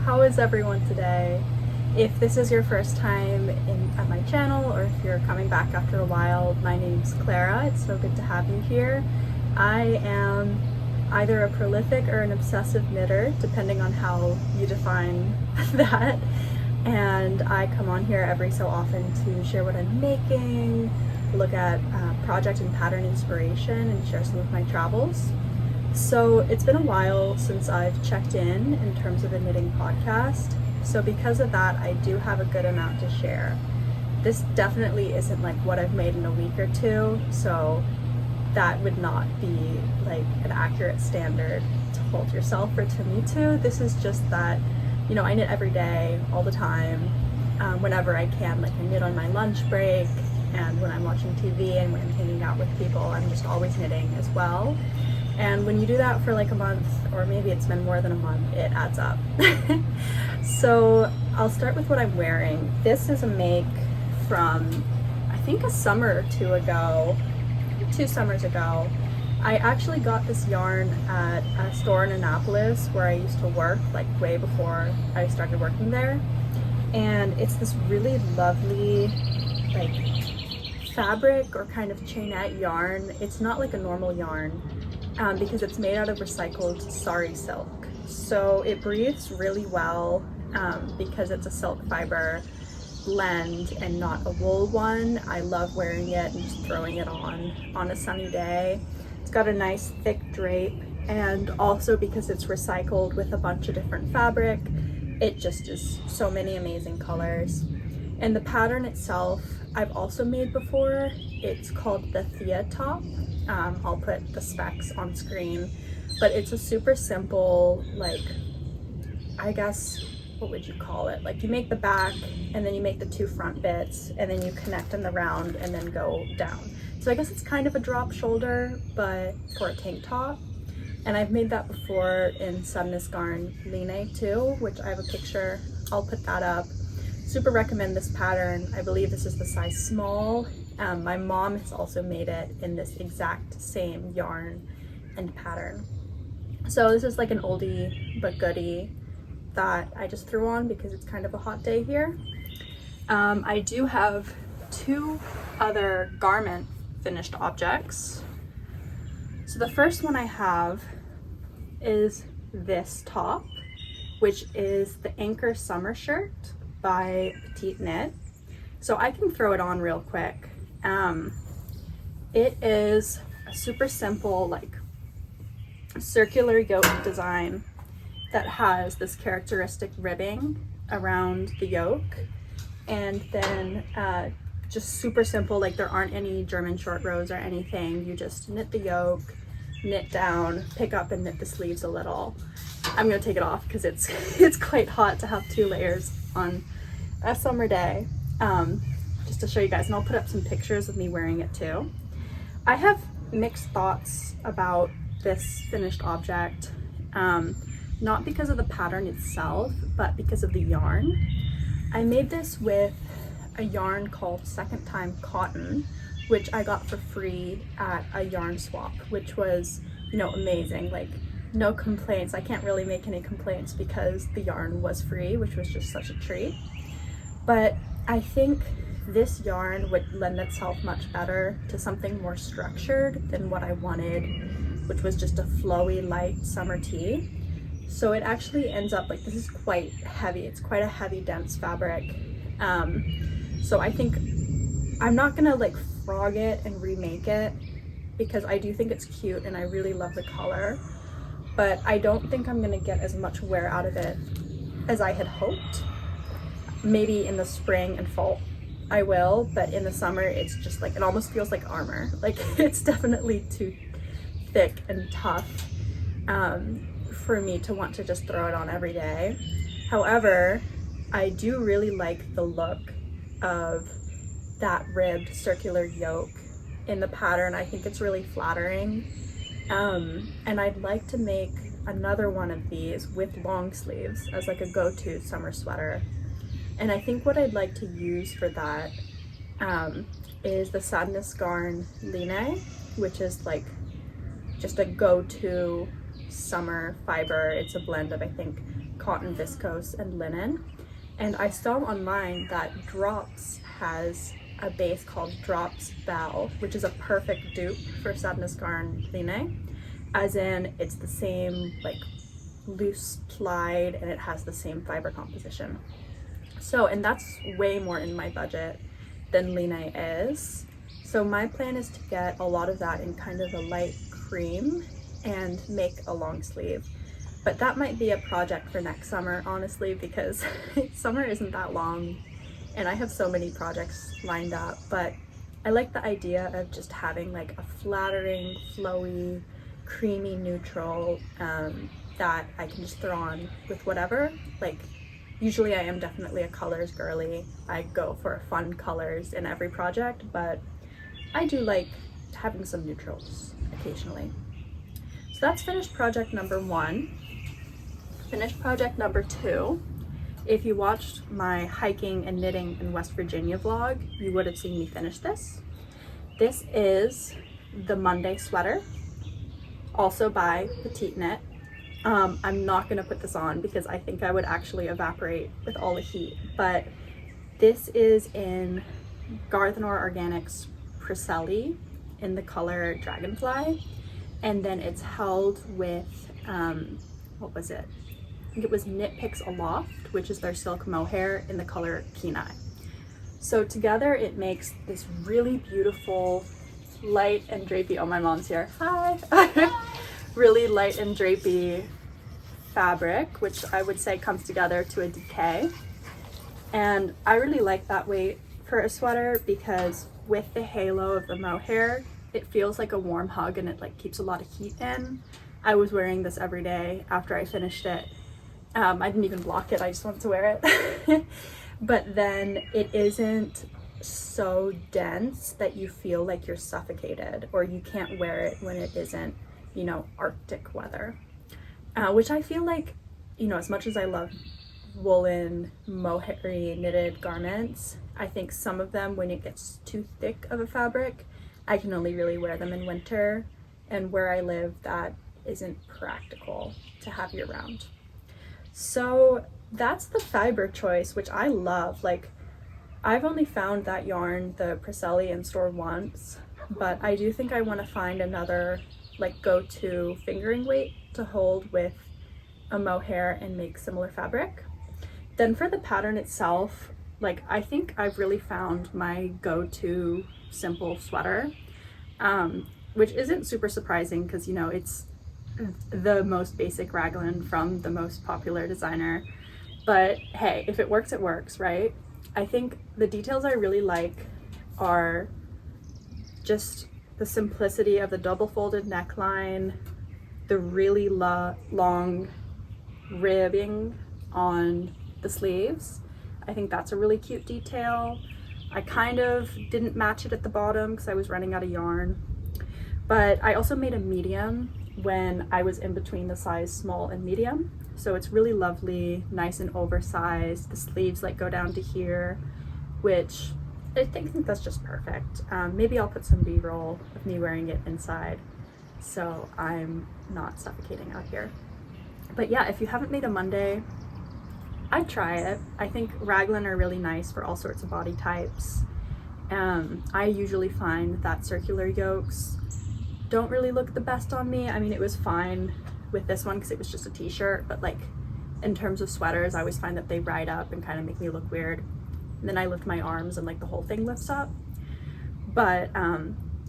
how is everyone today? If this is your first time at my channel, or if you're coming back after a while, my name's Clara. It's so good to have you here. I am either a prolific or an obsessive knitter, depending on how you define that. And I come on here every so often to share what I'm making, look at project and pattern inspiration, and share some of my travels. So it's been a while since I've checked in terms of a knitting podcast. So because of that, I do have a good amount to share. This definitely isn't like what I've made in a week or two, so that would not be like an accurate standard to hold yourself or to me to. This is just that, you know, I knit every day, all the time, whenever I can. Like I knit on my lunch break, and when I'm watching TV and when I'm hanging out with people, I'm just always knitting as well. And when you do that for like a month, or maybe it's been more than a month, it adds up. So I'll start with what I'm wearing. This is a make from, I think, a summer or two ago, 2 summers ago. I actually got this yarn at a store in Annapolis where I used to work, like way before I started working there. And it's this really lovely, like, fabric or kind of chainette yarn. It's not like a normal yarn. Because it's made out of recycled sari silk. So it breathes really well because it's a silk fiber blend and not a wool one. I love wearing it and just throwing it on a sunny day. It's got a nice thick drape, and also because it's recycled with a bunch of different fabric, it just is so many amazing colors. And the pattern itself, I've also made before. It's called the Thea top. I'll put the specs on screen, but it's a super simple, like, I guess, what would you call it? Like you make the back and then you make the 2 front bits and then you connect in the round and then go down. So I guess it's kind of a drop shoulder, but for a tank top. And I've made that before in Sadness Garn Line too, which I have a picture. I'll put that up. Super recommend this pattern. I believe this is the size small. My mom has also made it in this exact same yarn and pattern. So this is like an oldie but goodie that I just threw on because it's kind of a hot day here. I do have 2 other garment finished objects. So the first one I have is this top, which is the Anchor Summer Shirt by Petite Knit. So I can throw it on real quick. It is a super simple, like, circular yoke design that has this characteristic ribbing around the yoke, and then just super simple, like there aren't any German short rows or anything. You just knit the yoke, knit down, pick up and knit the sleeves a little. I'm gonna take it off because it's quite hot to have 2 layers on a summer day. Just to show you guys, and I'll put up some pictures of me wearing it too. I have mixed thoughts about this finished object, not because of the pattern itself, but because of the yarn. I made this with a yarn called Second Time Cotton, which I got for free at a yarn swap, which was, you know, amazing. Like, no complaints. I can't really make any complaints because the yarn was free, which was just such a treat. But I think this yarn would lend itself much better to something more structured than what I wanted, which was just a flowy, light summer tee. So it actually ends up like, this is quite heavy. It's quite a heavy, dense fabric. So I think I'm not gonna like frog it and remake it because I do think it's cute and I really love the color, but I don't think I'm gonna get as much wear out of it as I had hoped. Maybe in the spring and fall I will, but in the summer it's just like, it almost feels like armor. Like it's definitely too thick and tough for me to want to just throw it on every day. However, I do really like the look of that ribbed circular yoke in the pattern. I think it's really flattering. And I'd like to make another one of these with long sleeves as like a go-to summer sweater. And I think what I'd like to use for that is the Sadness Garn Line, which is like just a go-to summer fiber. It's a blend of, I think, cotton, viscose, and linen. And I saw online that Drops has a base called Drops Belle, which is a perfect dupe for Sadness Garn Line, as in it's the same like loose plied and it has the same fiber composition. So, and that's way more in my budget than Line is. So my plan is to get a lot of that in kind of a light cream and make a long sleeve. But that might be a project for next summer, honestly, because summer isn't that long and I have so many projects lined up. But I like the idea of just having like a flattering, flowy, creamy neutral that I can just throw on with whatever. Like, usually I am definitely a colors girly. I go for fun colors in every project, but I do like having some neutrals occasionally. So that's finished project number 1. Finished project number 2. If you watched my hiking and knitting in West Virginia vlog, you would have seen me finish this. This is the Monday sweater, also by Petite Knit. I'm not gonna put this on because I think I would actually evaporate with all the heat, but this is in Garthenor Organics Priscelli in the color Dragonfly, and then it's held with, what was it? I think it was Knit Picks Aloft, which is their silk mohair in the color Kenai. So together it makes this really beautiful light and drapey, oh my mom's here, hi! Really light and drapey fabric, which I would say comes together to a decay. And I really like that weight for a sweater because with the halo of the mohair, it feels like a warm hug and it like keeps a lot of heat in. I was wearing this every day after I finished it. I didn't even block it, I just wanted to wear it. But then it isn't so dense that you feel like you're suffocated or you can't wear it when it isn't, you know, Arctic weather. Which I feel like, you know, as much as I love woolen, mohairy knitted garments, I think some of them, when it gets too thick of a fabric, I can only really wear them in winter. And where I live, that isn't practical to have year round. So that's the fiber choice, which I love. Like, I've only found that yarn, the Priscelli, in store once, but I do think I want to find another like go-to fingering weight to hold with a mohair and make similar fabric. Then for the pattern itself, like I think I've really found my go-to simple sweater, which isn't super surprising because, you know, it's the most basic raglan from the most popular designer. But hey, if it works, it works, right? I think the details I really like are just the simplicity of the double folded neckline, the really long ribbing on the sleeves. I think that's a really cute detail. I kind of didn't match it at the bottom because I was running out of yarn, but I also made a medium when I was in between the size small and medium. So it's really lovely, nice and oversized. The sleeves like go down to here, which I think that's just perfect. Maybe I'll put some B-roll of me wearing it inside so I'm not suffocating out here. But yeah, if you haven't made a Monday, I'd try it. I think raglan are really nice for all sorts of body types. I usually find that circular yokes don't really look the best on me. I mean, it was fine with this one because it was just a t-shirt, but like in terms of sweaters, I always find that they ride up and kind of make me look weird. And then I lift my arms and like the whole thing lifts up. But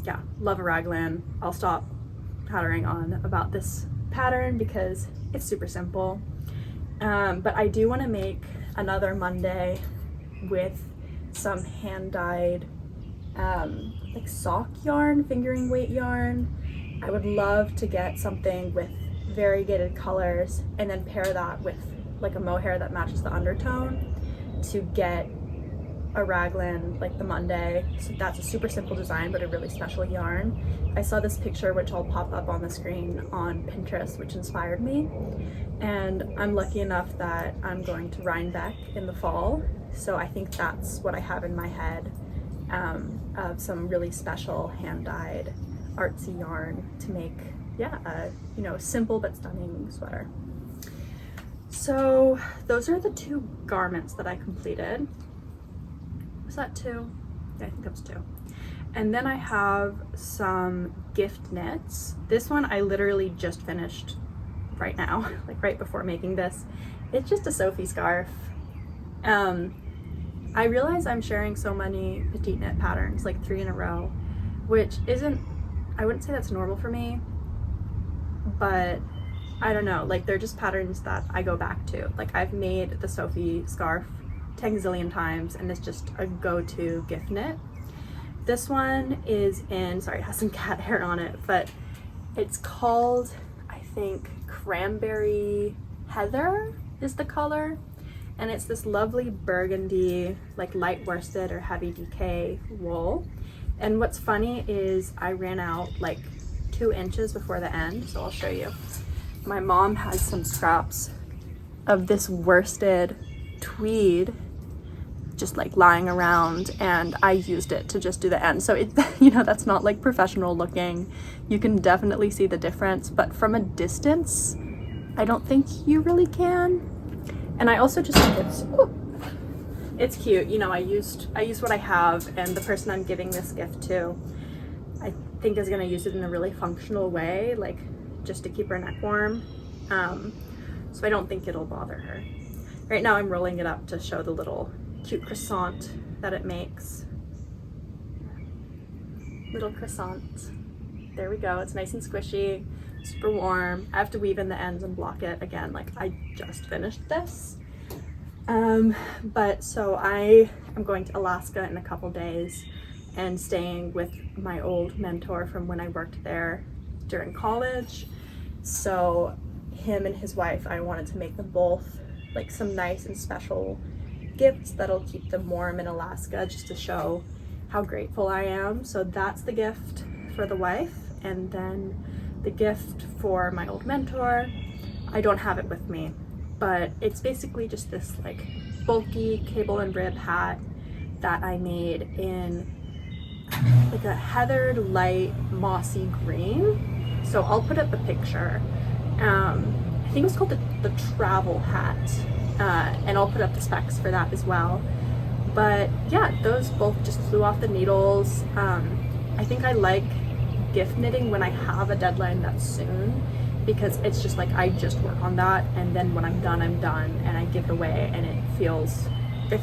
yeah, love a raglan. I'll stop pattering on about this pattern because it's super simple. But I do want to make another Monday with some hand-dyed like sock yarn, fingering weight yarn. I would love to get something with variegated colors and then pair that with like a mohair that matches the undertone to get a raglan like the Monday. So that's a super simple design but a really special yarn. I saw this picture, which I'll pop up on the screen, on Pinterest, which inspired me, and I'm lucky enough that I'm going to Rhinebeck in the fall, so I think that's what I have in my head, of some really special hand-dyed artsy yarn to make yeah, you know, simple but stunning sweater. So those are the 2 garments that I completed. Was that 2? Yeah, I think that was 2. And then I have some gift knits. This one I literally just finished right now, like right before making this. It's just a Sophie scarf. I realize I'm sharing so many petite knit patterns, like 3 in a row, which isn't, I wouldn't say that's normal for me, but I don't know, like they're just patterns that I go back to. Like I've made the Sophie scarf 10 gazillion times and it's just a go-to gift knit. This one is in, sorry, it has some cat hair on it, but it's called, I think, Cranberry Heather is the color. And it's this lovely burgundy, like light worsted or heavy DK wool. And what's funny is I ran out like 2 inches before the end, so I'll show you. My mom has some scraps of this worsted tweed just like lying around, and I used it to just do the end. So it, you know, that's not like professional looking. You can definitely see the difference, but from a distance, I don't think you really can. And I also just think it's cute. You know, I used what I have, and the person I'm giving this gift to, I think is gonna use it in a really functional way, like just to keep her neck warm. So I don't think it'll bother her. Right now I'm rolling it up to show the little cute croissant that it makes. Little croissant. There we go. It's nice and squishy, super warm. I have to weave in the ends and block it again. Like I just finished this. But so I am going to Alaska in a couple days and staying with my old mentor from when I worked there during college. So him and his wife, I wanted to make them both like some nice and special gifts that'll keep them warm in Alaska, just to show how grateful I am. So that's the gift for the wife. And then the gift for my old mentor, I don't have it with me, but it's basically just this like bulky cable and rib hat that I made in like a heathered light mossy green. So I'll put up the picture. I think it's called the travel hat, and I'll put up the specs for that as well. But yeah, those both just flew off the needles. I think I like gift knitting when I have a deadline that's soon, because it's just like I just work on that, and then when I'm done, and I give it away, and I feel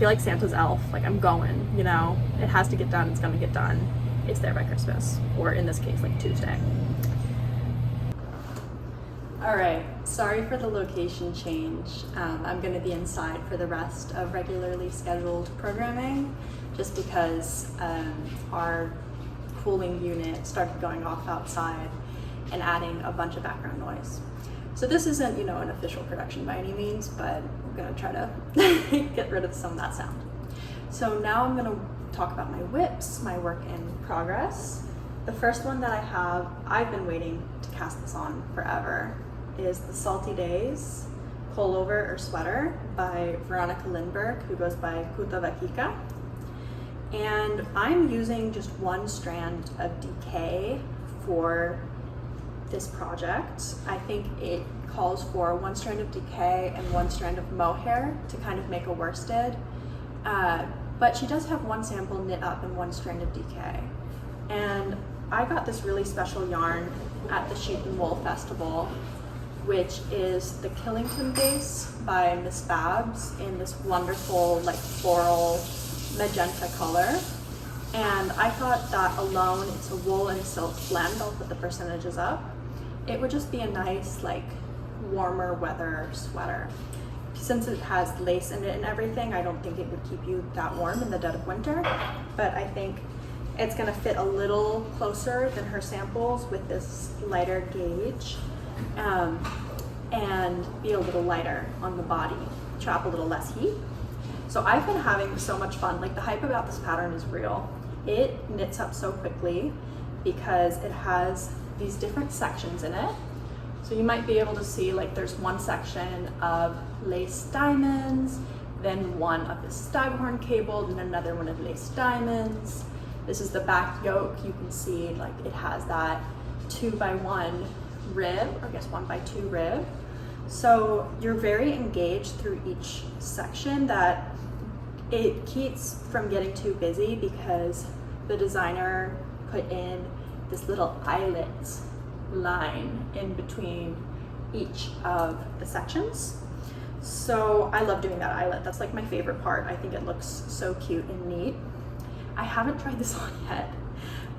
like Santa's elf. Like I'm going, you know, it has to get done, it's gonna get done. It's there by Christmas, or in this case, like Tuesday. All right, sorry for the location change. I'm gonna be inside for the rest of regularly scheduled programming, just because our cooling unit started going off outside and adding a bunch of background noise. So this isn't, you know, an official production by any means, but I'm gonna try to get rid of some of that sound. So now I'm gonna talk about my WIPs, my work in progress. The first one that I have, I've been waiting to cast this on forever, is the Salty Days pullover or sweater by Veronica Lindberg, who goes by Kuta Vakika. And I'm using just one strand of DK for this project. I think it calls for one strand of DK and one strand of mohair to kind of make a worsted. But she does have one sample knit up and one strand of DK. And I got this really special yarn at the Sheep and Wool Festival, which is the Killington base by Miss Babs in this wonderful like floral magenta color. And I thought that alone, it's a wool and silk blend, I'll put the percentages up, it would just be a nice like warmer weather sweater. Since it has lace in it and everything, I don't think it would keep you that warm in the dead of winter, but I think it's gonna fit a little closer than her samples with this lighter gauge, and be a little lighter on the body, trap a little less heat. So I've been having so much fun. Like the hype about this pattern is real. It knits up so quickly because it has these different sections in it. So you might be able to see like there's one section of lace diamonds, then one of the staghorn cable, and another one of lace diamonds. This is the back yoke. You can see like it has that 2x1 rib, or I guess 1x2 rib. So you're very engaged through each section that it keeps from getting too busy because the designer put in this little eyelet line in between each of the sections. So I love doing that eyelet. That's like my favorite part. I think it looks so cute and neat. I haven't tried this on yet,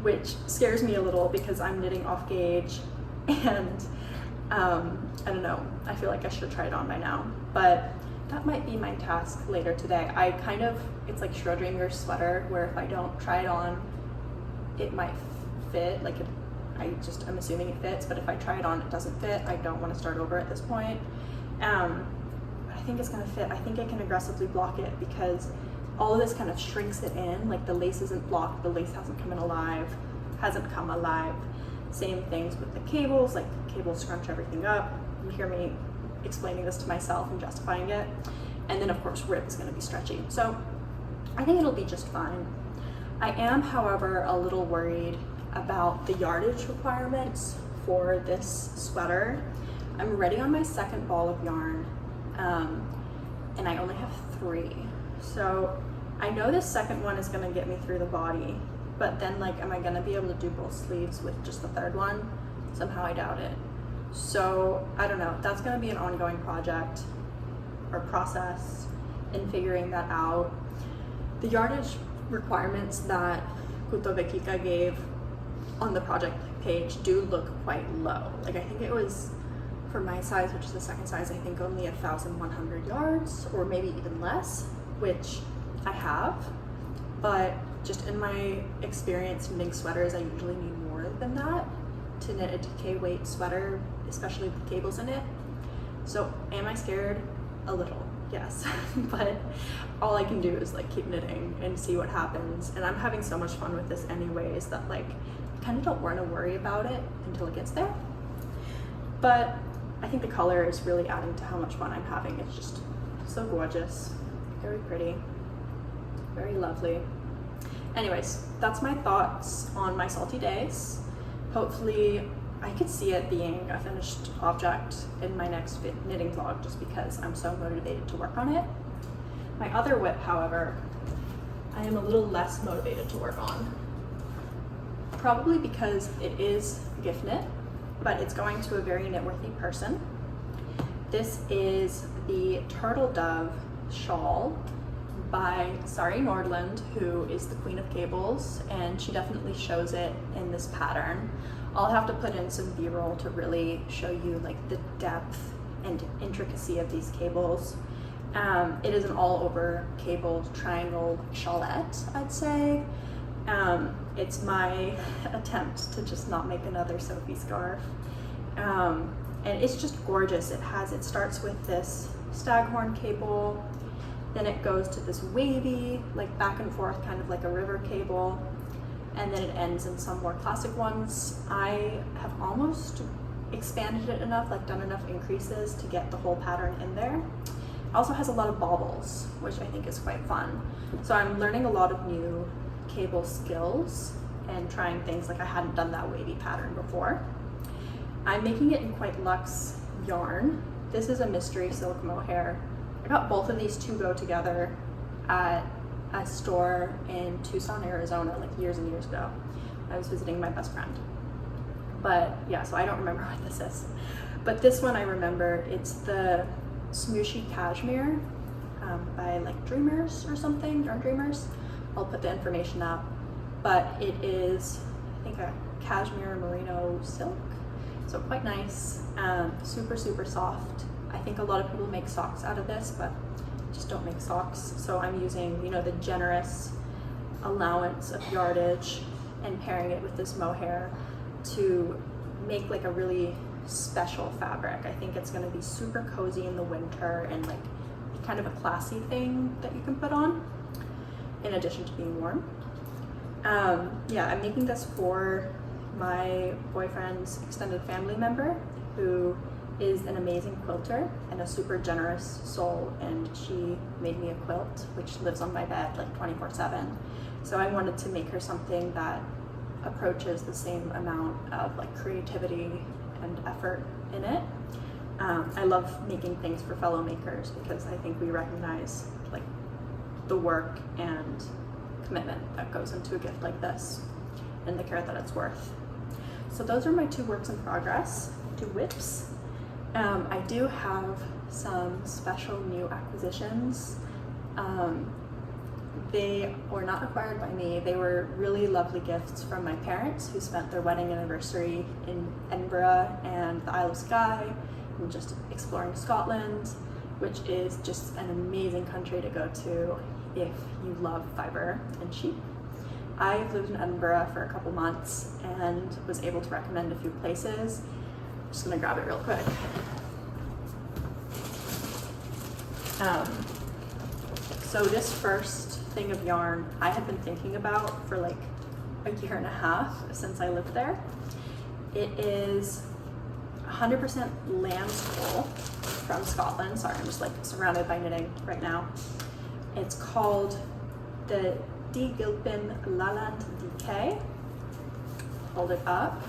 which scares me a little because I'm knitting off gauge and I don't know, I feel like I should try it on by now, but that might be my task later today. It's like Schrodinger's sweater where if I don't try it on, it might fit, like I'm assuming it fits, but if I try it on, it doesn't fit. I don't want to start over at this point. But I think it's gonna fit. I think I can aggressively block it because all of this kind of shrinks it in, like the lace isn't blocked, the lace hasn't come alive. Same things with the cables, like the cables scrunch everything up. You hear me explaining this to myself and justifying it. And then of course rib is gonna be stretchy. So I think it'll be just fine. I am, however, a little worried about the yardage requirements for this sweater. I'm already on my second ball of yarn, and I only have 3. So I know this second one is gonna get me through the body, but then like, am I gonna be able to do both sleeves with just the third one? Somehow I doubt it. So I don't know, that's gonna be an ongoing project or process in figuring that out. The yardage requirements that Kutovekika gave on the project page do look quite low. Like I think it was, for my size, which is the second size, I think only 1,100 yards or maybe even less, which I have, but just in my experience knitting sweaters, I usually need more than that to knit a DK weight sweater, especially with cables in it. So am I scared? A little, yes. But all I can do is like keep knitting and see what happens. And I'm having so much fun with this anyways that like I kind of don't want to worry about it until it gets there. But I think the color is really adding to how much fun I'm having. It's just so gorgeous, very pretty, very lovely. Anyways, that's my thoughts on my salty days. Hopefully I could see it being a finished object in my next knitting vlog just because I'm so motivated to work on it. My other WIP, however, I am a little less motivated to work on. Probably because it is gift knit, but it's going to a very knitworthy person. This is the Turtle Dove shawl by Sari Nordland, who is the queen of cables, and she definitely shows it in this pattern. I'll have to put in some B-roll to really show you like the depth and intricacy of these cables. It is an all-over cable triangle shawlette, I'd say. It's my attempt to just not make another Sophie scarf. And it's just gorgeous. It starts with this staghorn cable, then it goes to this wavy, like back and forth, kind of like a river cable, and then it ends in some more classic ones. I have almost expanded it enough, like done enough increases to get the whole pattern in there. It also has a lot of baubles, which I think is quite fun. So I'm learning a lot of new cable skills and trying things, like I hadn't done that wavy pattern before. I'm making it in quite luxe yarn. This is a mystery silk mohair. I got both of these to go together at a store in Tucson, Arizona, like years and years ago. I was visiting my best friend. But yeah, so I don't remember what this is. But this one I remember, it's the Smooshy Cashmere by like Dreamers or something, Yarn Dreamers. I'll put the information up. But it is, I think, a cashmere merino silk. So quite nice, super, super soft. I think a lot of people make socks out of this, but just don't make socks. So I'm using, you know, the generous allowance of yardage and pairing it with this mohair to make like a really special fabric. I think it's gonna be super cozy in the winter and like kind of a classy thing that you can put on in addition to being warm. Yeah, I'm making this for my boyfriend's extended family member who is an amazing quilter and a super generous soul, and she made me a quilt which lives on my bed like 24/7. So I wanted to make her something that approaches the same amount of like creativity and effort in it. I love making things for fellow makers because I think we recognize like the work and commitment that goes into a gift like this and the care that it's worth. So those are my 2 works in progress, 2 WIPs. I do have some special new acquisitions. They were not acquired by me. They were really lovely gifts from my parents who spent their wedding anniversary in Edinburgh and the Isle of Skye and just exploring Scotland, which is just an amazing country to go to if you love fiber and sheep. I've lived in Edinburgh for a couple months and was able to recommend a few places. I'm just gonna grab it real quick. So this first thing of yarn I had been thinking about for like a year and a half since I lived there. It is 100% lamb's wool from Scotland. Sorry, I'm just like surrounded by knitting right now. It's called the D. Gilpin Laland DK. Hold it up.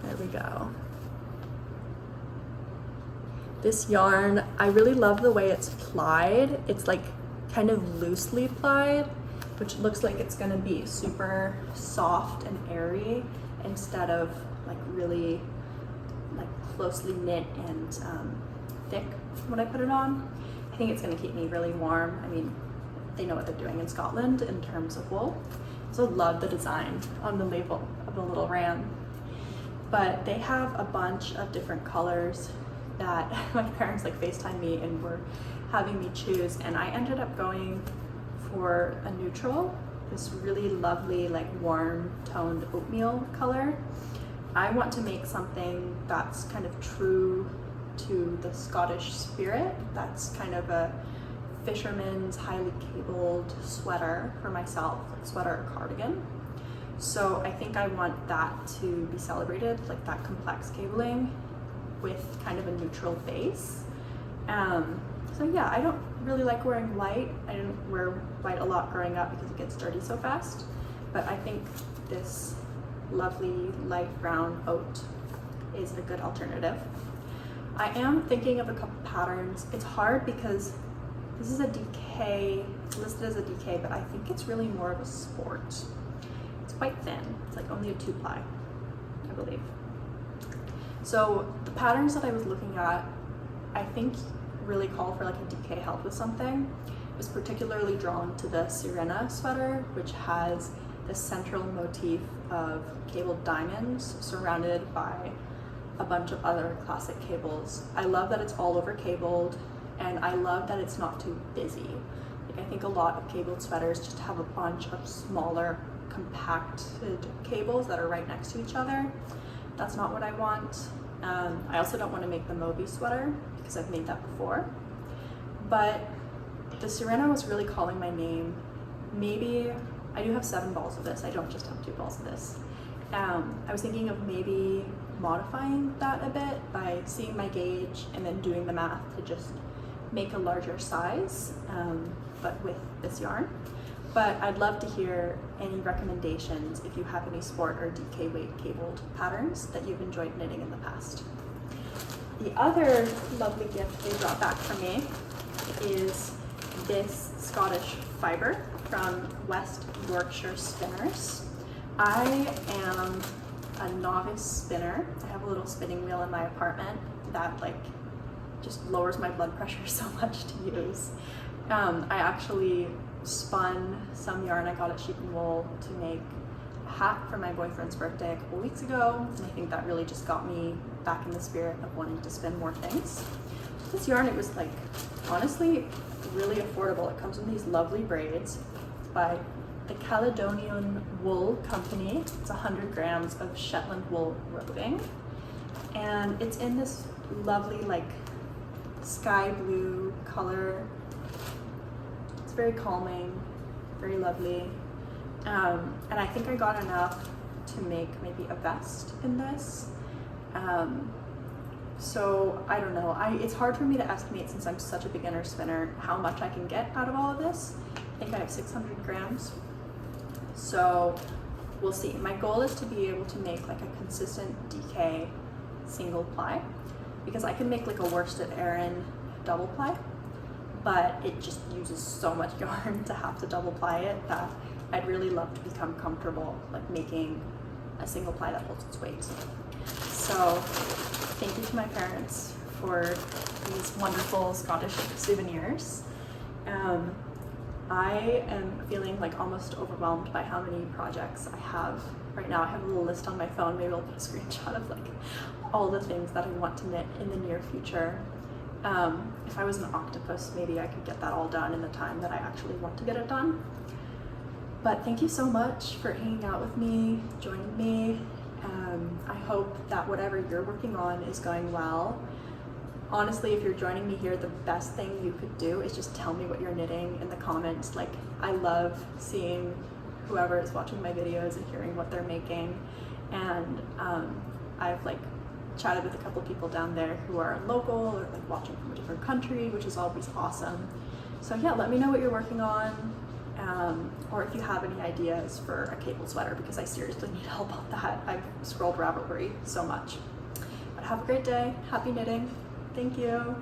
There we go. This yarn, I really love the way it's plied. It's like kind of loosely plied, which looks like it's gonna be super soft and airy instead of like really like closely knit and thick when I put it on. I think it's gonna keep me really warm. I mean, they know what they're doing in Scotland in terms of wool. I also love the design on the label of the little ram. But they have a bunch of different colors that my parents like FaceTime me and were having me choose, and I ended up going for a neutral, this really lovely like warm toned oatmeal color. I want to make something that's kind of true to the Scottish spirit. That's kind of a fisherman's highly cabled sweater for myself, like sweater or cardigan. So I think I want that to be celebrated, like that complex cabling with kind of a neutral base. So yeah, I don't really like wearing white. I didn't wear white a lot growing up because it gets dirty so fast, but I think this lovely light brown oat is a good alternative. I am thinking of a couple patterns. It's hard because this is a DK, it's listed as a DK, but I think it's really more of a sport. It's quite thin. It's like only a 2-ply, I believe. So the patterns that I was looking at, I think really call for like a DK help with something. I was particularly drawn to the Sirena sweater, which has the central motif of cabled diamonds surrounded by a bunch of other classic cables. I love that it's all over cabled, and I love that it's not too busy. Like I think a lot of cabled sweaters just have a bunch of smaller, compacted cables that are right next to each other. That's not what I want. I also don't want to make the Moby sweater because I've made that before. But the Sirena was really calling my name. Maybe, I do have 7 balls of this, I don't just have 2 balls of this. I was thinking of maybe modifying that a bit by seeing my gauge and then doing the math to just make a larger size, but with this yarn. But I'd love to hear any recommendations if you have any sport or DK weight cabled patterns that you've enjoyed knitting in the past. The other lovely gift they brought back for me is this Scottish fiber from West Yorkshire Spinners. I am a novice spinner. I have a little spinning wheel in my apartment that like just lowers my blood pressure so much to use. I actually spun some yarn I got at Sheep and Wool to make a hat for my boyfriend's birthday a couple weeks ago, and I think that really just got me back in the spirit of wanting to spin more things. This yarn, it was like honestly really affordable. It comes in these lovely braids by the Caledonian Wool Company. It's 100 grams of Shetland wool roving, and it's in this lovely like sky blue color. It's very calming, very lovely, and I think I got enough to make maybe a vest in this. So I don't know, it's hard for me to estimate, since I'm such a beginner spinner, how much I can get out of all of this. I think I have 600 grams. So we'll see. My goal is to be able to make like a consistent DK single ply, because I can make like a worsted Aran double ply, but it just uses so much yarn to have to double ply it that I'd really love to become comfortable like making a single ply that holds its weight. So thank you to my parents for these wonderful Scottish souvenirs. I am feeling like almost overwhelmed by how many projects I have right now. I have a little list on my phone. Maybe I'll put a screenshot of like all the things that I want to knit in the near future. If I was an octopus, maybe I could get that all done in the time that I actually want to get it done. But thank you so much for hanging out with me, joining me. I hope that whatever you're working on is going well. Honestly, if you're joining me here, the best thing you could do is just tell me what you're knitting in the comments. Like, I love seeing whoever is watching my videos and hearing what they're making. And I've like chatted with a couple people down there who are local or like watching from a different country, which is always awesome. So yeah, let me know what you're working on, or if you have any ideas for a cable sweater, because I seriously need help on that. I've scrolled Ravelry so much. But have a great day. Happy knitting. Thank you.